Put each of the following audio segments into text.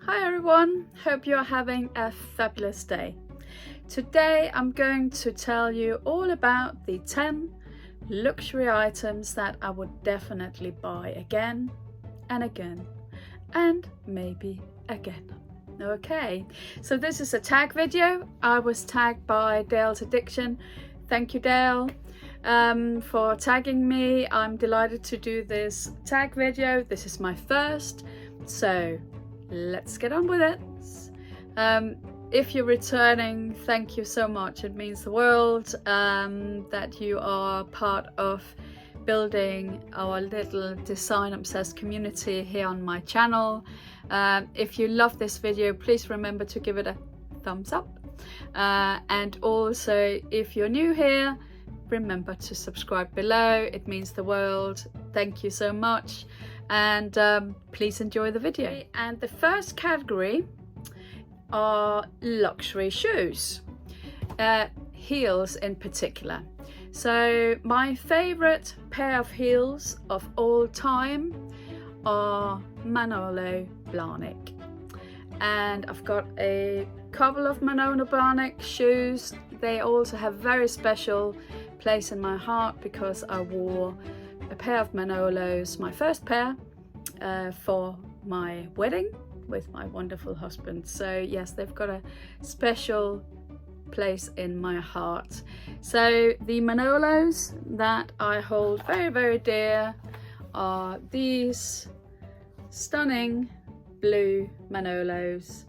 Hi everyone, hope you're having a fabulous day. Today I'm going to tell you all about the 10 luxury items that I would definitely buy again and again and maybe again. Okay, so this is a tag video. I was tagged by Dayle's Addiction. Thank you, Dayle, for tagging me. I'm delighted to do this tag video. This is my first, so let's get on with it. If you're returning, thank you so much. It means the world that you are part of building our little design obsessed community here on my channel. If you love this video, please remember to give it a thumbs up, and also if you're new here, remember to subscribe below. It means the world. Thank you so much, and please enjoy the video. And the first category are luxury shoes, heels in particular. So my favorite pair of heels of all time are Manolo Blahnik, and I've got a couple of Manolo Blahnik shoes. They also have very special place in my heart because I wore a pair of Manolos, my first pair, for my wedding with my wonderful husband. So yes, they've got a special place in my heart. So the Manolos that I hold very, very dear are these stunning blue Manolos.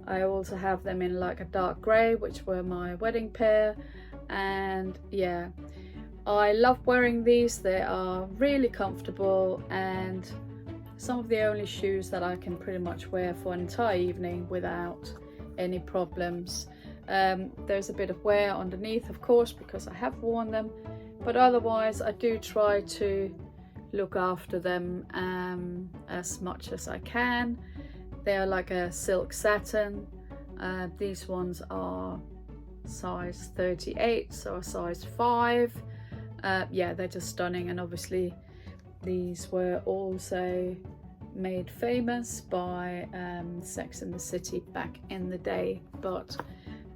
I also have them in like a dark grey, which were my wedding pair, and yeah, I love wearing these. They are really comfortable and some of the only shoes that I can pretty much wear for an entire evening without any problems. There's a bit of wear underneath, of course, because I have worn them, but otherwise I do try to look after them as much as I can. They are like a silk satin. These ones are size 38, so a size 5. Yeah, they're just stunning, and obviously these were also made famous by Sex and the City back in the day. But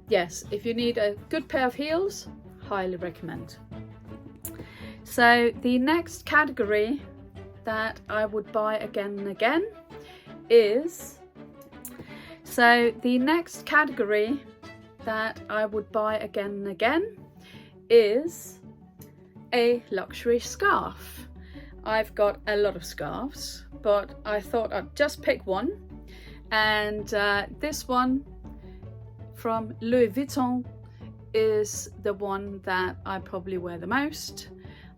yes, if you need a good pair of heels, highly recommend. So the next category that I would buy again and again is a luxury scarf. I've got a lot of scarves, but I thought I'd just pick one, and this one from Louis Vuitton is the one that I probably wear the most.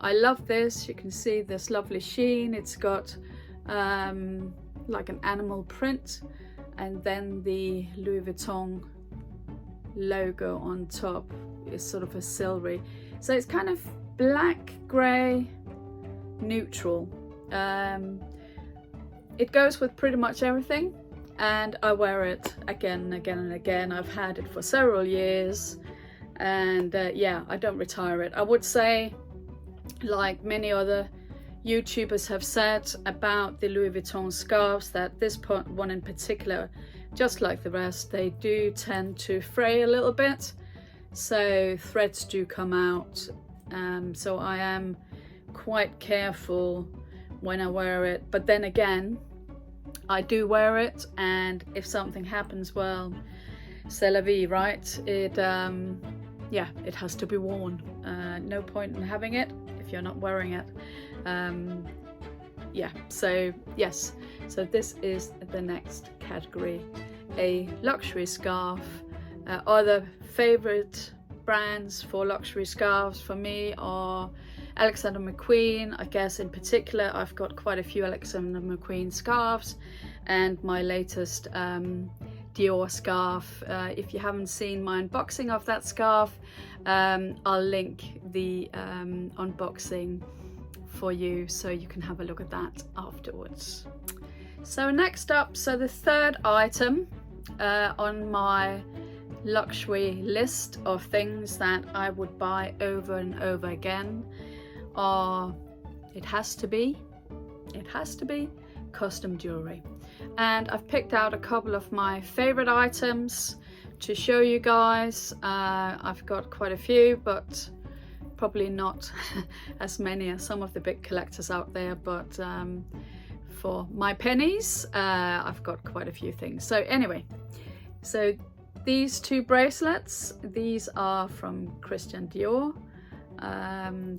I love this. You can see this lovely sheen. It's got like an animal print, and then the Louis Vuitton logo on top is sort of a silvery, so it's kind of black, grey, neutral. It goes with pretty much everything, and I wear it again and again and again. I've had it for several years, and yeah, I don't retire it. I would say, like many other YouTubers have said about the Louis Vuitton scarves, that this one in particular, just like the rest, they do tend to fray a little bit, so threads do come out. So I am quite careful when I wear it, but then again, I do wear it, and if something happens, well, c'est la vie, right? It yeah, it has to be worn. No point in having it if you're not wearing it. Yeah, so yes, so this is the next category, a luxury scarf. Other favorite brands for luxury scarves for me are Alexander McQueen. I guess in particular I've got quite a few Alexander McQueen scarves, and my latest Dior scarf. If you haven't seen my unboxing of that scarf, I'll link the unboxing for you so you can have a look at that afterwards. So next up, so the third item on my luxury list of things that I would buy over and over again are, it has to be custom jewelry. And I've picked out a couple of my favorite items to show you guys. I've got quite a few, but probably not as many as some of the big collectors out there, but for my pennies, I've got quite a few things. So anyway, so these two bracelets, these are from Christian Dior.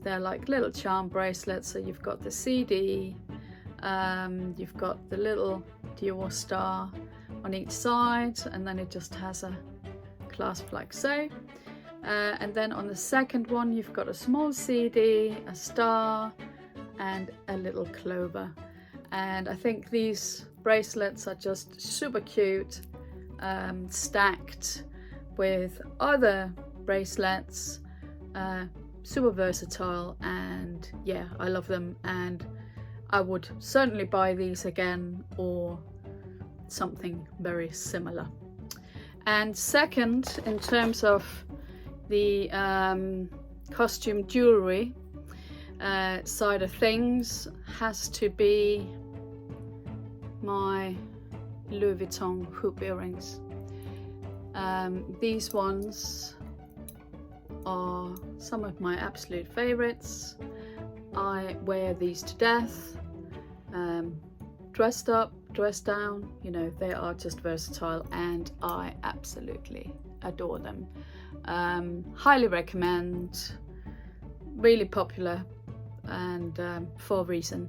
They're like little charm bracelets. So you've got the CD, you've got the little Dior star on each side, and then it just has a clasp like so. And then on the second one, you've got a small CD, a star, and a little clover. And I think these bracelets are just super cute, stacked with other bracelets, super versatile, and yeah, I love them, and I would certainly buy these again or something very similar. And second, in terms of the costume jewelry side of things, has to be my Louis Vuitton hoop earrings. These ones are some of my absolute favorites. I wear these to death, dressed up, dressed down, you know, they are just versatile, and I absolutely adore them. Highly recommend, really popular, and for a reason.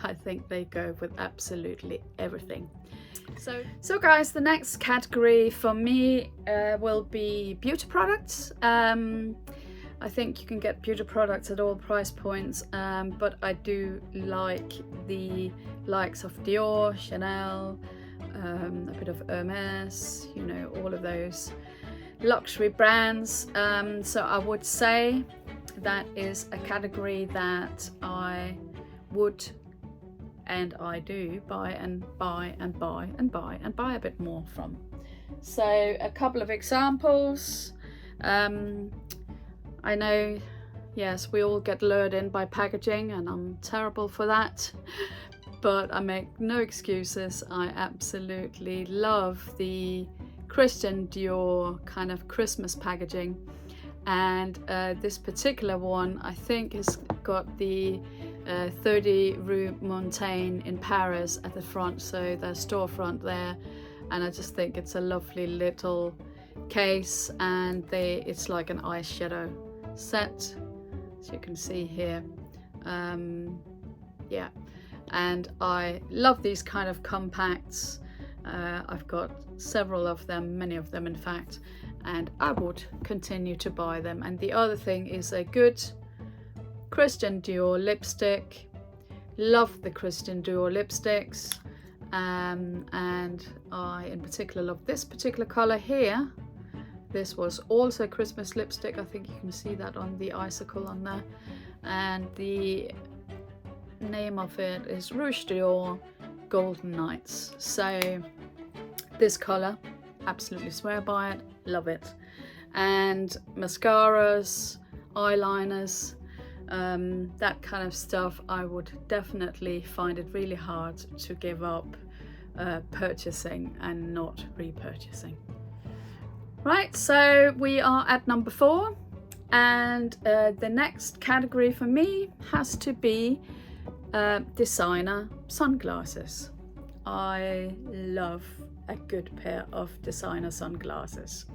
I think they go with absolutely everything. So guys, the next category for me will be beauty products. I think you can get beauty products at all price points, but I do like the likes of Dior, Chanel, a bit of Hermes, you know, all of those luxury brands. So I would say that is a category that I would, and I do, buy and buy and buy and buy and buy a bit more from. So a couple of examples. I know, yes, we all get lured in by packaging, and I'm terrible for that, but I make no excuses. I absolutely love the Christian Dior kind of Christmas packaging, and this particular one I think has got the 30 Rue Montaigne in Paris at the front, so the storefront there, and I just think it's a lovely little case, and it's like an eyeshadow set, as you can see here. Yeah, and I love these kind of compacts. I've got several of them, many of them in fact, and I would continue to buy them. And the other thing is a good Christian Dior lipstick. Love the Christian Dior lipsticks, and I in particular love this particular color here. This was also a Christmas lipstick. I think you can see that on the icicle on there, and the name of it is Rouge Dior Golden Nights. So this color, absolutely swear by it, love it. And mascaras, eyeliners, that kind of stuff, I would definitely find it really hard to give up purchasing and not repurchasing. Right, so we are at number 4, and the next category for me has to be designer sunglasses. I love a good pair of designer sunglasses.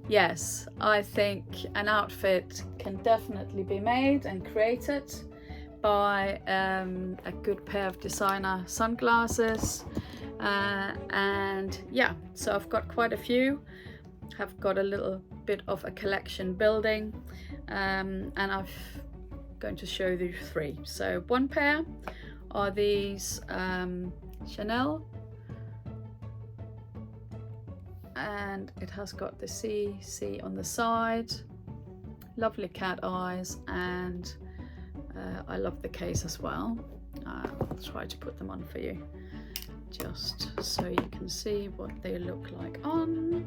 Yes, I think an outfit can definitely be made and created by a good pair of designer sunglasses. And yeah, so I've got quite a few. I've got a little bit of a collection building, and I'm going to show you 3. So one pair are these Chanel, and it has got the C on the side, lovely cat eyes, and I love the case as well. I'll try to put them on for you just so you can see what they look like on.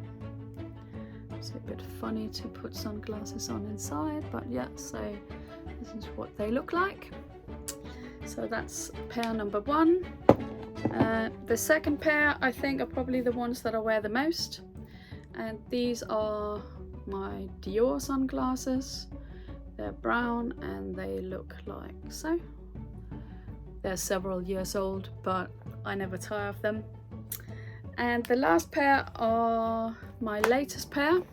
It's a bit funny to put sunglasses on inside, but yeah, so this is what they look like. So that's pair number one. The second pair I think are probably the ones that I wear the most, and these are my Dior sunglasses. They're brown and they look like so. They're several years old, but I never tire of them. And the last pair are my latest pair,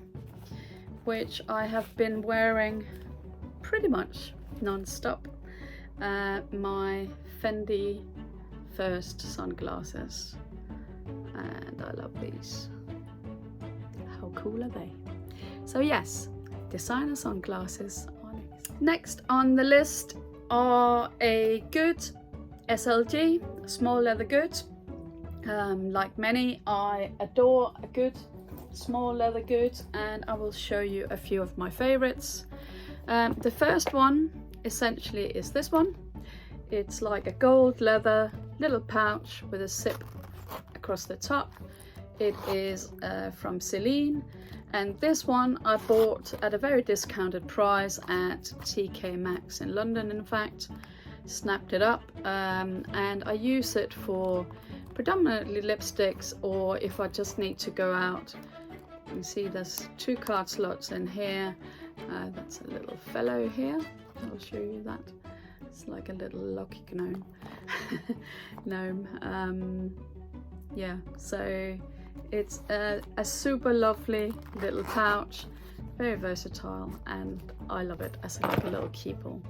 which I have been wearing pretty much non-stop. My Fendi First sunglasses, and I love these. How cool are they? So yes, designer sunglasses are next on the list are a good SLG, small leather good. Like many, I adore a good small leather good, and I will show you a few of my favorites. The first one essentially is this one. It's like a gold leather little pouch with a zip across the top. It is from Celine, and this one I bought at a very discounted price at TK Maxx in London. In fact, snapped it up, and I use it for predominantly lipsticks, or if I just need to go out. You can see there's 2 card slots in here. That's a little fellow here. I'll show you that. It's like a little lucky gnome. Yeah, so it's a super lovely little pouch, very versatile, and I love it as like a little keepall.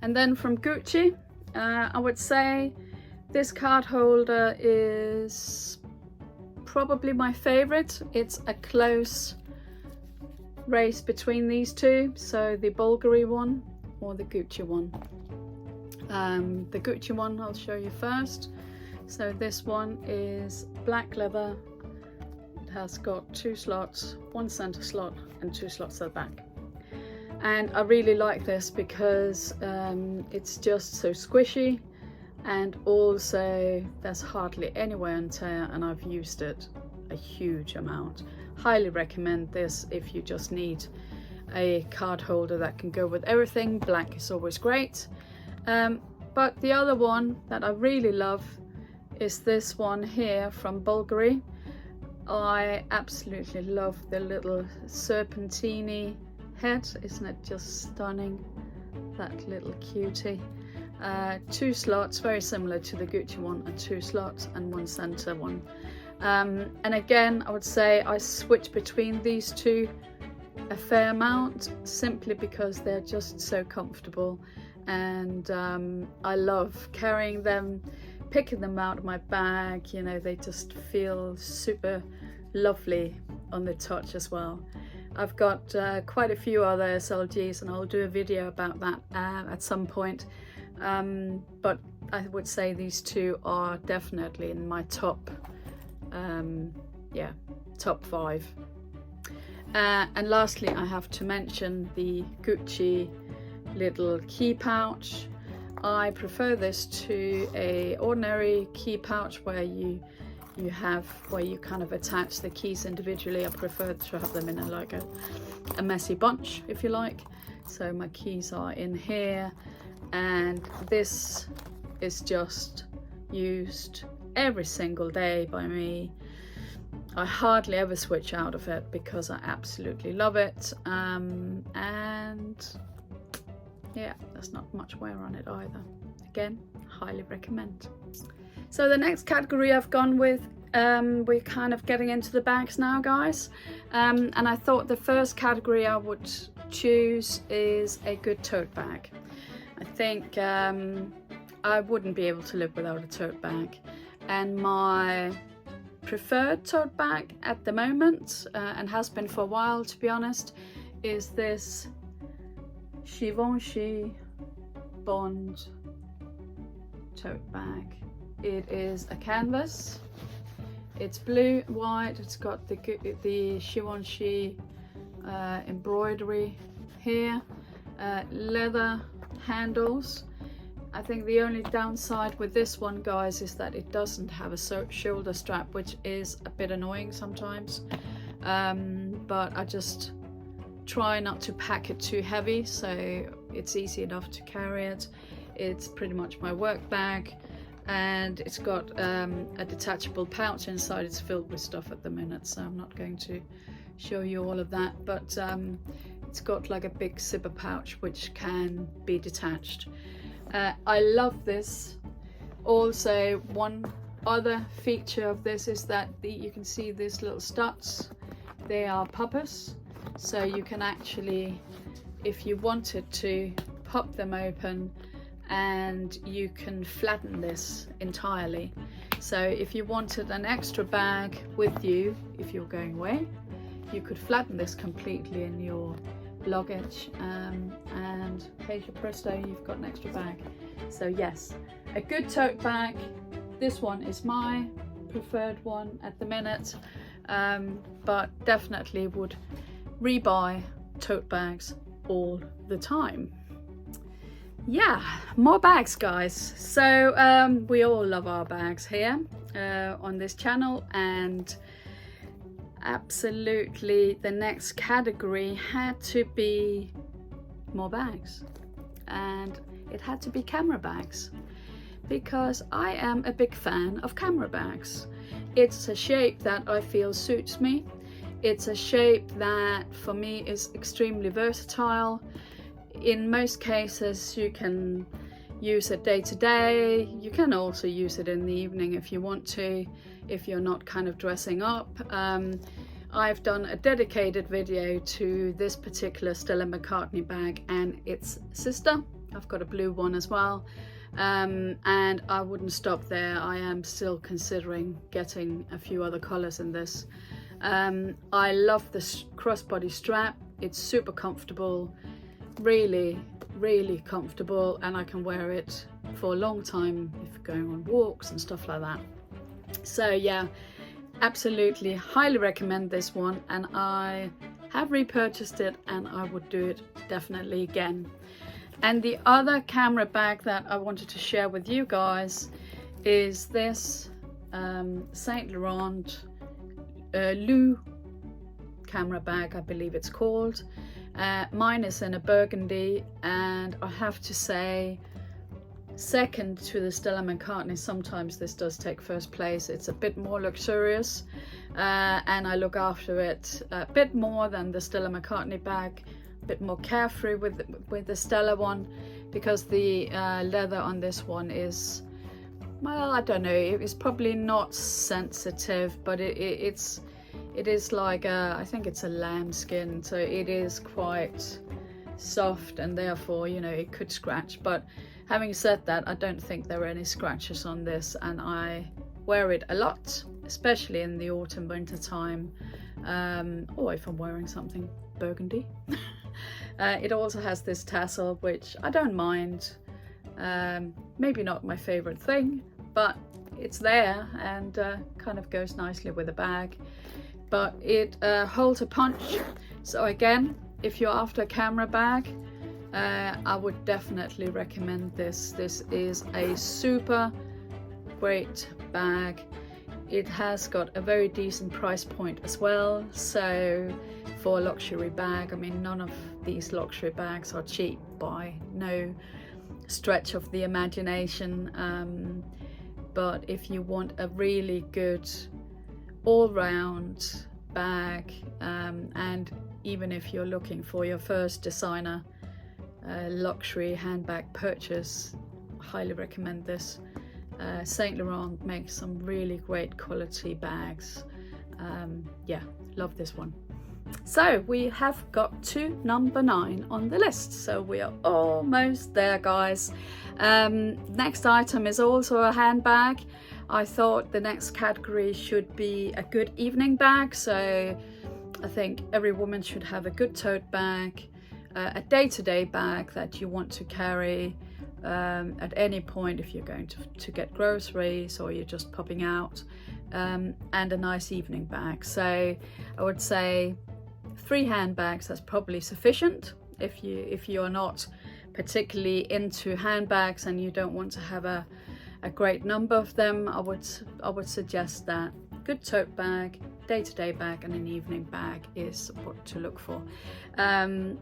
And then from Gucci, I would say this card holder is probably my favorite. It's a close race between these two, so the Bulgari one or the Gucci one. The Gucci one I'll show you first. So this one is black leather. It has got 2 slots, 1 center slot and 2 slots at the back. And I really like this because it's just so squishy, and also there's hardly any wear and tear, and I've used it a huge amount. Highly recommend this if you just need a card holder that can go with everything. Black is always great. But the other one that I really love is this one here from Bulgari. I absolutely love the little serpentine head. Isn't it just stunning? That little cutie. 2 slots, very similar to the Gucci one, and 2 slots and 1 center one. And again, I would say I switch between these two a fair amount, simply because they're just so comfortable, and I love carrying them, picking them out of my bag. You know, they just feel super lovely on the touch as well. I've got quite a few other SLGs, and I'll do a video about that at some point. But I would say these two are definitely in my top 5. And lastly, I have to mention the Gucci little key pouch. I prefer this to a ordinary key pouch where you kind of attach the keys individually. I prefer to have them in a messy bunch, if you like. So my keys are in here, and this is just used every single day by me. I hardly ever switch out of it because I absolutely love it, and yeah, there's not much wear on it either. Again, highly recommend. So the next category I've gone with, we're kind of getting into the bags now, guys, and I thought the first category I would choose is a good tote bag. I think I wouldn't be able to live without a tote bag, and my preferred tote bag at the moment, and has been for a while to be honest, is this Givenchy Bond tote bag. It is a canvas. It's blue, white. It's got the Givenchy embroidery here, leather handles. I think the only downside with this one, guys, is that it doesn't have a shoulder strap, which is a bit annoying sometimes. But I just try not to pack it too heavy, so it's easy enough to carry it. It's pretty much my work bag, and it's got a detachable pouch inside. It's filled with stuff at the minute, so I'm not going to show you all of that, but it's got like a big zipper pouch which can be detached. I love this. Also, one other feature of this is that you can see these little studs. They are poppers, so you can actually, if you wanted to, pop them open, and you can flatten this entirely. So if you wanted an extra bag with you, if you're going away, you could flatten this completely in your luggage, and here's your presto, you've got an extra bag. So yes, a good tote bag. This one is my preferred one at the minute, but definitely would rebuy tote bags all the time. Yeah, more bags, guys. So we all love our bags here on this channel, and absolutely the next category had to be more bags, and it had to be camera bags, because I am a big fan of camera bags. It's a shape that I feel suits me. It's a shape that for me is extremely versatile. In most cases you can use it day to day. You can also use it in the evening if you want to, if you're not kind of dressing up. I've done a dedicated video to this particular Stella McCartney bag and its sister. I've got a blue one as well, and I wouldn't stop there. I am still considering getting a few other colors in this. I love this crossbody strap. It's super comfortable, really comfortable, and I can wear it for a long time if going on walks and stuff like that. So yeah, absolutely highly recommend this one, and I have repurchased it and I would do it definitely again. And the other camera bag that I wanted to share with you guys is this Saint Laurent Lou camera bag, I believe it's called. Mine is in a burgundy, and I have to say, second to the Stella McCartney, sometimes this does take first place. It's a bit more luxurious, and I look after it a bit more than the Stella McCartney bag, a bit more carefree with the Stella one, because the leather on this one is, well, I don't know, it's probably not sensitive, but it is like I think it's a lambskin, so it is quite soft, and therefore, you know, it could scratch. But having said that, I don't think there are any scratches on this, and I wear it a lot, especially in the autumn winter time, or if I'm wearing something burgundy. It also has this tassel, which I don't mind. Maybe not my favorite thing, but it's there, and kind of goes nicely with a bag. But it holds a punch. So again, if you're after a camera bag, I would definitely recommend this. This is a super great bag. It has got a very decent price point as well. So for a luxury bag, I mean, none of these luxury bags are cheap by no stretch of the imagination. But if you want a really good all-round bag, and even if you're looking for your first designer luxury handbag purchase, highly recommend this. Saint Laurent makes some really great quality bags. Yeah, love this one. So we have got to number 9 on the list, so we are almost there, guys. Next item is also a handbag. I thought the next category should be a good evening bag, so I think every woman should have a good tote bag, a day-to-day bag that you want to carry at any point if you're going to get groceries or you're just popping out, and a nice evening bag. So I would say 3 handbags, that's probably sufficient. If you are not particularly into handbags and you don't want to have a great number of them, I would suggest that good tote bag, day-to-day bag, and an evening bag is what to look for.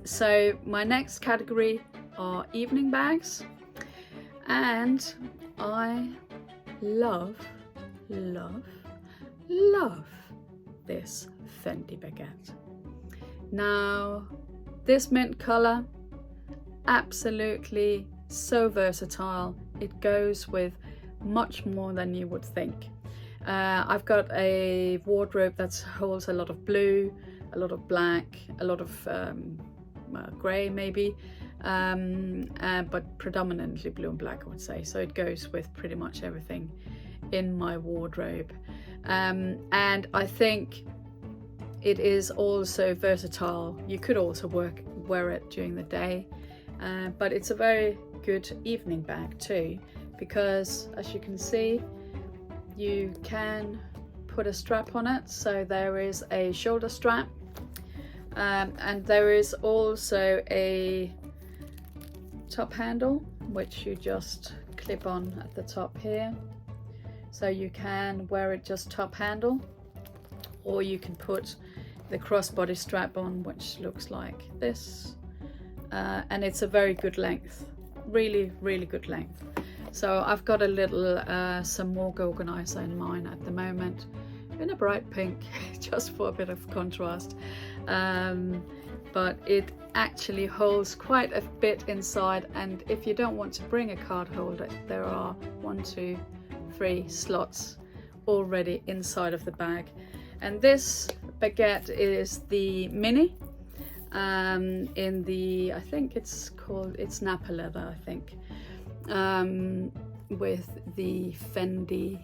So my next category are evening bags. And I love this Fendi baguette. Now this mint color, absolutely so versatile. It goes with much more than you would think. I've got a wardrobe that holds a lot of blue, a lot of black, a lot of grey maybe, but predominantly blue and black, I would say. So it goes with pretty much everything in my wardrobe. And I think it is also versatile. You could also wear it during the day, but it's a very good evening bag too, because as you can see, you can put a strap on it. So there is a shoulder strap, and there is also a top handle which you just clip on at the top here. So you can wear it just top handle, or you can put the crossbody strap on, which looks like this, and it's a very good length, really good length. So I've got a little Somuchdesignwithhanne organizer in mine at the moment in a bright pink, just for a bit of contrast, but it actually holds quite a bit inside. And if you don't want to bring a card holder, there are 1, 2, 3 slots already inside of the bag. And this baguette is the mini, in the, I think it's Napa leather, I think, with the Fendi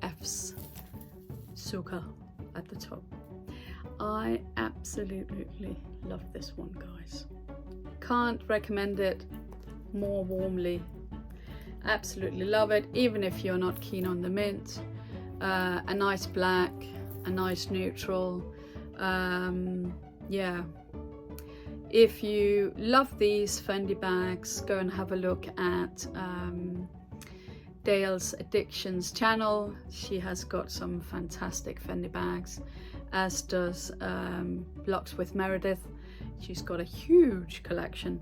F's suka at the top. I absolutely love this one, guys. Can't recommend it more warmly. Absolutely love it, even if you're not keen on the mint. A nice black, a nice neutral. Yeah, if you love these Fendi bags, go and have a look at Dayle's Addictions channel. She has got some fantastic Fendi bags, as does Locks with Meredith. She's got a huge collection,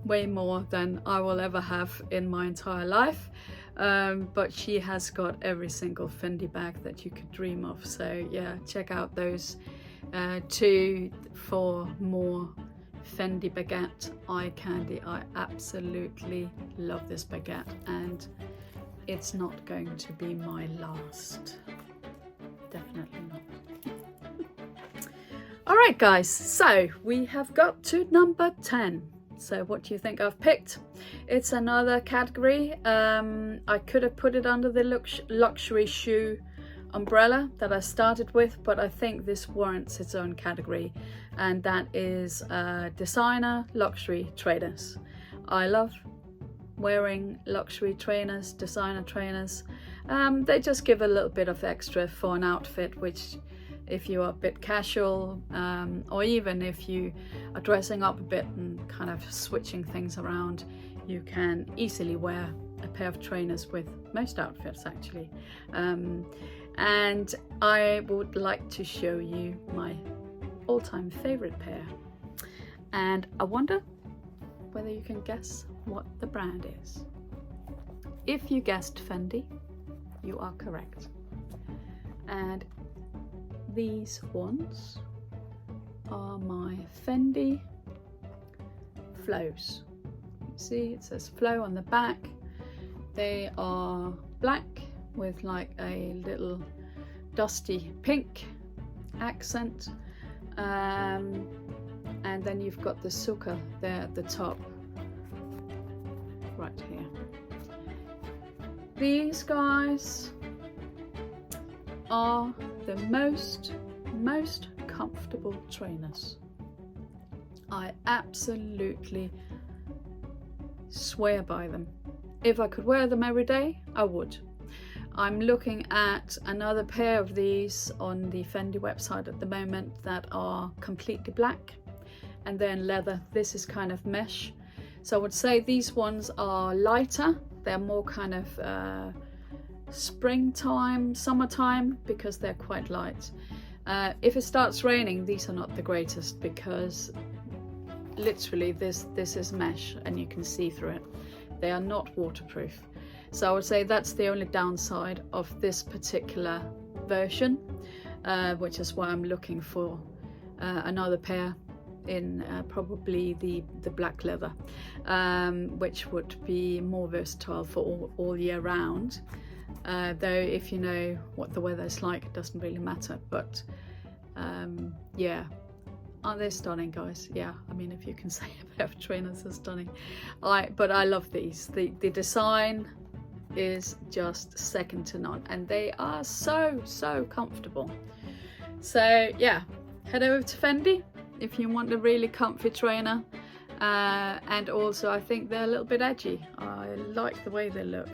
way more than I will ever have in my entire life. But she has got every single Fendi bag that you could dream of. So yeah, check out those two for more Fendi baguette eye candy. I absolutely love this baguette, and it's not going to be my last. Definitely not. All right, guys, so we have got to number 10. So what do you think I've picked? It's another category. I could have put it under the luxury shoe umbrella that I started with, but I think this warrants its own category, and that is designer luxury trainers. I love wearing luxury trainers, designer trainers. They just give a little bit of extra for an outfit, which if you are a bit casual, or even if you are dressing up a bit and kind of switching things around, you can easily wear a pair of trainers with most outfits actually. And I would like to show you my all-time favorite pair, and I wonder whether you can guess what the brand is. If you guessed Fendi, you are correct. And these ones are my Fendi flows. See, it says flow on the back. They are black with like a little dusty pink accent, and then you've got the suka there at the top, right here. These guys are the most comfortable trainers. I absolutely swear by them. If I could wear them every day, I would. I'm looking at another pair of these on the Fendi website at the moment that are completely black, and then leather. This is kind of mesh. So I would say these ones are lighter. They're more kind of springtime, summertime, because they're quite light. If it starts raining, these are not the greatest, because literally this is mesh and you can see through it. They are not waterproof. So I would say that's the only downside of this particular version, which is why I'm looking for another pair in probably the black leather, which would be more versatile for all year round. Though if you know what the weather is like, it doesn't really matter. But yeah, aren't they stunning, guys? Yeah, I mean, if you can say a pair of trainers are stunning. But I love these. The design is just second to none, and they are so comfortable. So yeah, head over to Fendi if you want a really comfy trainer, and also I think they're a little bit edgy. I like the way they look.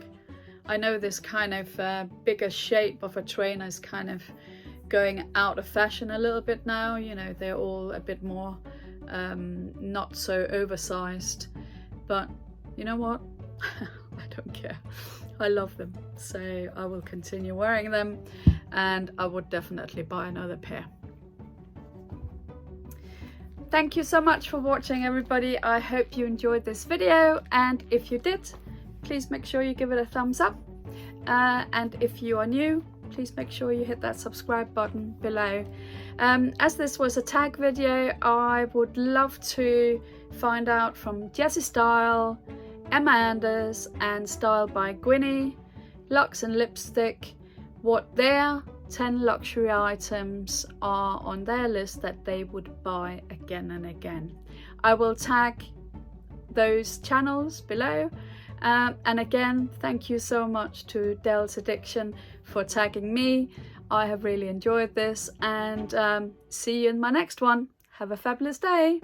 I know this kind of bigger shape of a trainer is kind of going out of fashion a little bit now. You know, they're all a bit more not so oversized, but you know what? I don't care. I love them, so I will continue wearing them, and I would definitely buy another pair. Thank you so much for watching, everybody. I hope you enjoyed this video, and if you did, please make sure you give it a thumbs up, and if you are new, please make sure you hit that subscribe button below. As this was a tag video, I would love to find out from Jessie Style, Emma Anders and Style by Gwynnie, Lux and Lipstick, what their 10 luxury items are on their list that they would buy again and again. I will tag those channels below, and again, thank you so much to Dayle's Addiction for tagging me. I have really enjoyed this, and see you in my next one. Have a fabulous day.